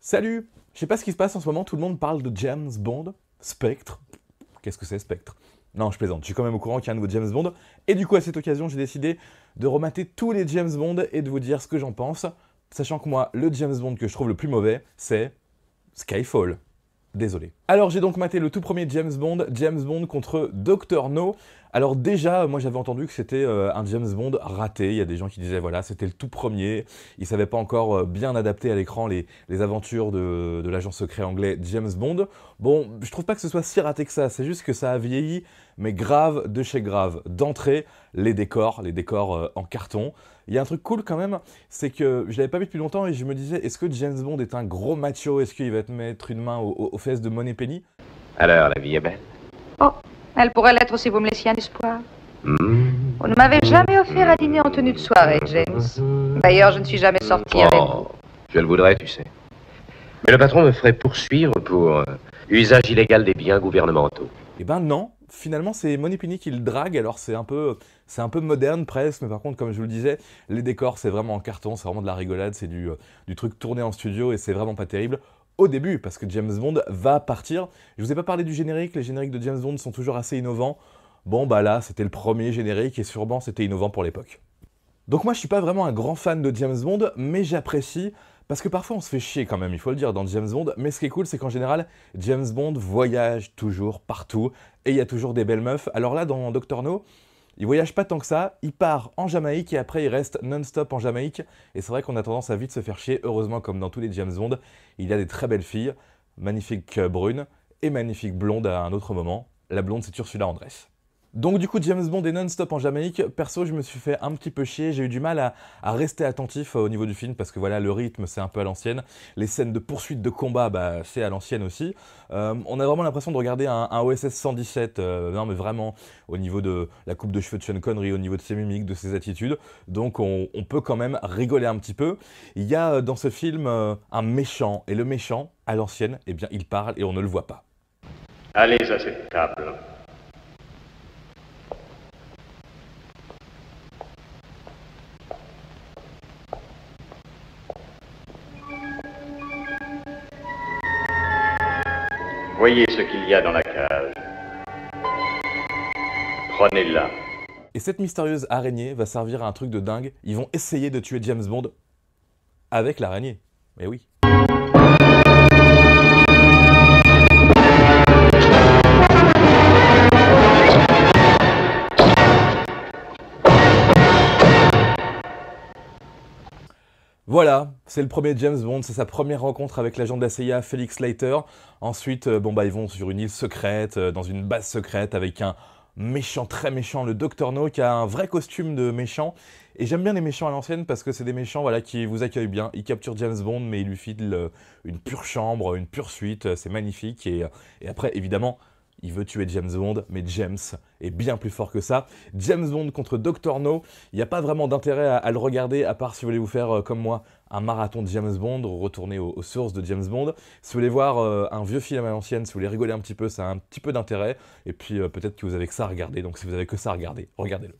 Salut! Je sais pas ce qui se passe en ce moment, tout le monde parle de James Bond, Spectre. Qu'est-ce que c'est Spectre? Non, je plaisante, je suis quand même au courant qu'il y a un nouveau James Bond. Et du coup, à cette occasion, j'ai décidé de remater tous les James Bond et de vous dire ce que j'en pense. Sachant que moi, le James Bond que je trouve le plus mauvais, c'est Skyfall. Désolé. Alors j'ai donc maté le tout premier James Bond contre Dr. No. Alors déjà, moi j'avais entendu que c'était un James Bond raté, il y a des gens qui disaient voilà, c'était le tout premier, il savait pas encore bien adapter à l'écran les aventures de l'agent secret anglais James Bond. Bon, je trouve pas que ce soit si raté que ça, c'est juste que ça a vieilli, mais grave de chez grave. D'entrée, les décors en carton. Il y a un truc cool quand même, c'est que je l'avais pas vu depuis longtemps et je me disais, est-ce que James Bond est un gros macho? Est-ce qu'il va te mettre une main aux fesses de Moneypenny? Alors, la vie est belle. Oh, elle pourrait l'être si vous me laissiez un espoir. Hmm. Vous ne m'avez jamais offert à dîner en tenue de soirée, James. D'ailleurs, je ne suis jamais sortie avec vous. Oh, je le voudrais, tu sais. Mais le patron me ferait poursuivre pour usage illégal des biens gouvernementaux. Eh ben non, finalement c'est Moneypenny qui le drague, alors c'est un peu moderne presque, mais par contre comme je vous le disais, les décors c'est vraiment en carton, c'est vraiment de la rigolade, c'est du truc tourné en studio et c'est vraiment pas terrible. Au début, parce que James Bond va partir. Je vous ai pas parlé du générique, les génériques de James Bond sont toujours assez innovants. Bon bah là, c'était le premier générique et sûrement c'était innovant pour l'époque. Donc moi je suis pas vraiment un grand fan de James Bond, mais j'apprécie, parce que parfois on se fait chier quand même, il faut le dire, dans James Bond, mais ce qui est cool c'est qu'en général, James Bond voyage toujours partout, et il y a toujours des belles meufs. Alors là, dans Dr. No, il voyage pas tant que ça, il part en Jamaïque et après il reste non-stop en Jamaïque, et c'est vrai qu'on a tendance à vite se faire chier, heureusement comme dans tous les James Bond, il y a des très belles filles, magnifiques brunes, et magnifiques blondes à un autre moment. La blonde c'est Ursula Andress. Donc du coup, James Bond est non-stop en Jamaïque. Perso, je me suis fait un petit peu chier. J'ai eu du mal à rester attentif au niveau du film parce que voilà, le rythme, c'est un peu à l'ancienne. Les scènes de poursuite de combat, bah, c'est à l'ancienne aussi. On a vraiment l'impression de regarder un OSS 117. Non, mais vraiment, au niveau de la coupe de cheveux de Sean Connery, au niveau de ses mimiques, de ses attitudes. Donc on peut quand même rigoler un petit peu. Il y a dans ce film un méchant. Et le méchant, à l'ancienne, eh bien, il parle et on ne le voit pas. Allez à cette table. Voyez ce qu'il y a dans la cage. Prenez-la. Et cette mystérieuse araignée va servir à un truc de dingue. Ils vont essayer de tuer James Bond avec l'araignée. Mais oui. Voilà, c'est le premier James Bond, c'est sa première rencontre avec l'agent de la CIA, Felix Leiter. Ensuite, bon bah ils vont sur une île secrète, dans une base secrète avec un méchant, très méchant, le Dr. No, qui a un vrai costume de méchant. Et j'aime bien les méchants à l'ancienne parce que c'est des méchants voilà, qui vous accueillent bien. Ils capturent James Bond, mais ils lui filent une pure chambre, une pure suite, c'est magnifique. Et après, évidemment, il veut tuer James Bond, mais James est bien plus fort que ça. James Bond contre Dr. No, il n'y a pas vraiment d'intérêt à le regarder, à part si vous voulez vous faire, comme moi, un marathon de James Bond, retourner aux sources de James Bond. Si vous voulez voir un vieux film à l'ancienne, si vous voulez rigoler un petit peu, ça a un petit peu d'intérêt. Et puis peut-être que vous avez que ça à regarder, donc si vous avez que ça à regarder, regardez-le.